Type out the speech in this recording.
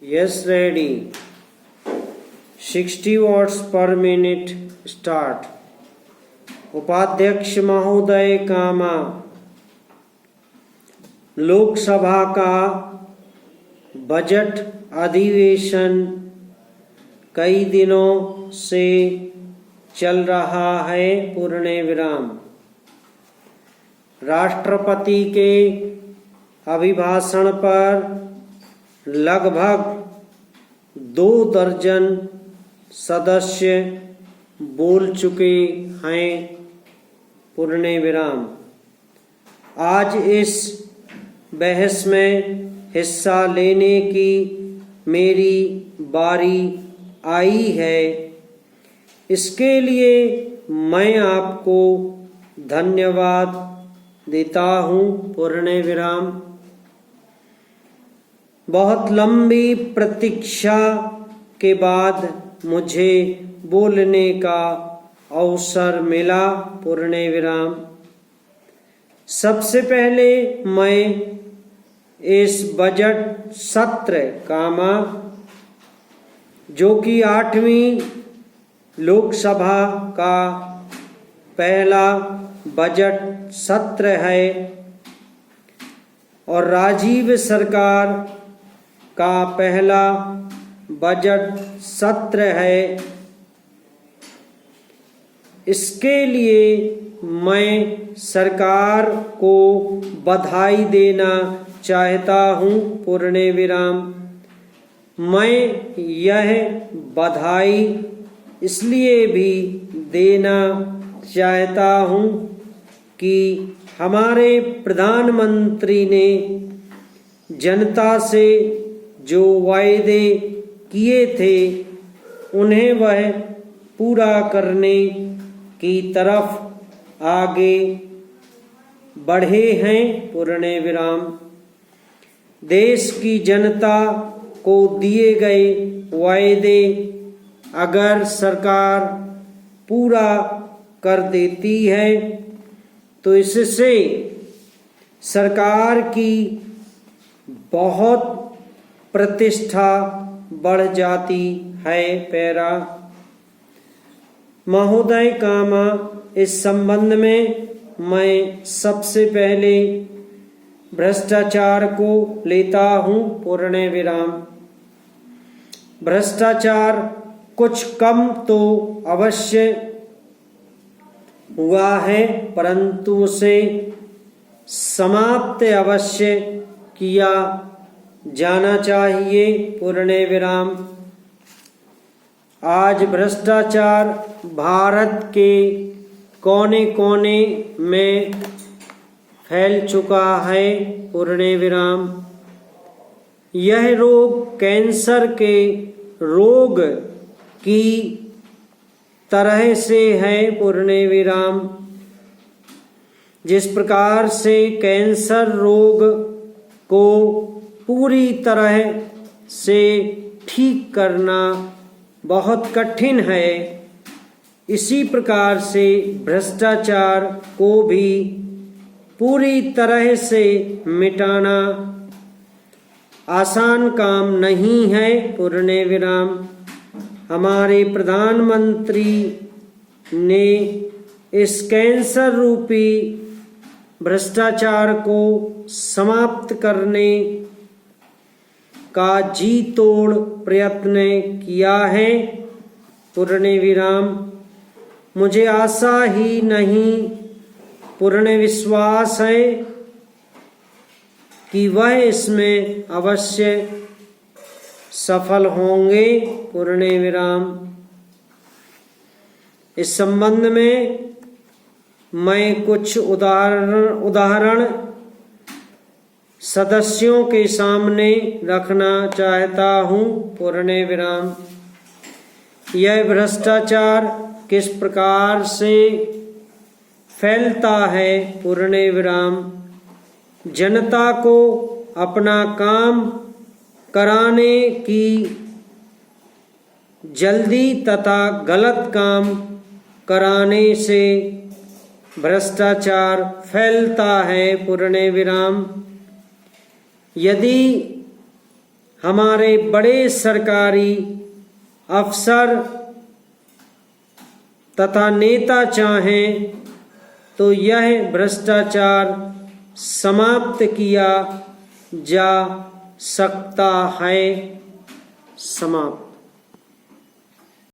Yes, ready. 60 watts per minute start. उपाध्यक्ष महोदय कामा लोकसभा का बजट अधिवेशन कई दिनों से चल रहा है पूर्ण विराम। राष्ट्रपति के अभिभाषण पर लगभग 2 दर्जन सदस्य बोल चुके हैं पूर्ण विराम। आज इस बहस में हिस्सा लेने की मेरी बारी आई है। इसके लिए मैं आपको धन्यवाद देता हूँ पूर्ण विराम। बहुत लंबी प्रतीक्षा के बाद मुझे बोलने का अवसर मिला पूर्ण विराम। सबसे पहले मैं इस बजट सत्र कामा जो कि 8वीं लोकसभा का पहला बजट सत्र है और राजीव सरकार का पहला बजट सत्र है, इसके लिए मैं सरकार को बधाई देना चाहता हूँ पूर्ण विराम। मैं यह बधाई इसलिए भी देना चाहता हूँ कि हमारे प्रधानमंत्री ने जनता से जो वायदे किए थे उन्हें वह पूरा करने की तरफ आगे बढ़े हैं पूर्ण विराम। देश की जनता को दिए गए वायदे अगर सरकार पूरा कर देती है तो इससे सरकार की बहुत प्रतिष्ठा बढ़ जाती है पैरा महोदय कामा। इस संबंध में मैं सबसे पहले भ्रष्टाचार को लेता हूँ पूर्ण विराम। भ्रष्टाचार कुछ कम तो अवश्य हुआ है परंतु उसे समाप्त अवश्य किया जाना चाहिए पूर्ण विराम। आज भ्रष्टाचार भारत के कोने कोने में फैल चुका है पूर्ण विराम। यह रोग कैंसर के रोग की तरह से है पूर्ण विराम। जिस प्रकार से कैंसर रोग को पूरी तरह से ठीक करना बहुत कठिन है, इसी प्रकार से भ्रष्टाचार को भी पूरी तरह से मिटाना आसान काम नहीं है पूर्ण विराम। हमारे प्रधानमंत्री ने इस कैंसर रूपी भ्रष्टाचार को समाप्त करने का जी तोड़ प्रयत्न किया है पूर्ण विराम। मुझे आशा ही नहीं पूर्ण विश्वास है कि वह इसमें अवश्य सफल होंगे पूर्ण विराम। इस संबंध में मैं कुछ उदाहरण सदस्यों के सामने रखना चाहता हूँ पूर्ण विराम। यह भ्रष्टाचार किस प्रकार से फैलता है पूर्ण विराम। जनता को अपना काम कराने की जल्दी तथा गलत काम कराने से भ्रष्टाचार फैलता है पूर्ण विराम। यदि हमारे बड़े सरकारी अफसर तथा नेता चाहें तो यह भ्रष्टाचार समाप्त किया जा सकता है। समाप्त।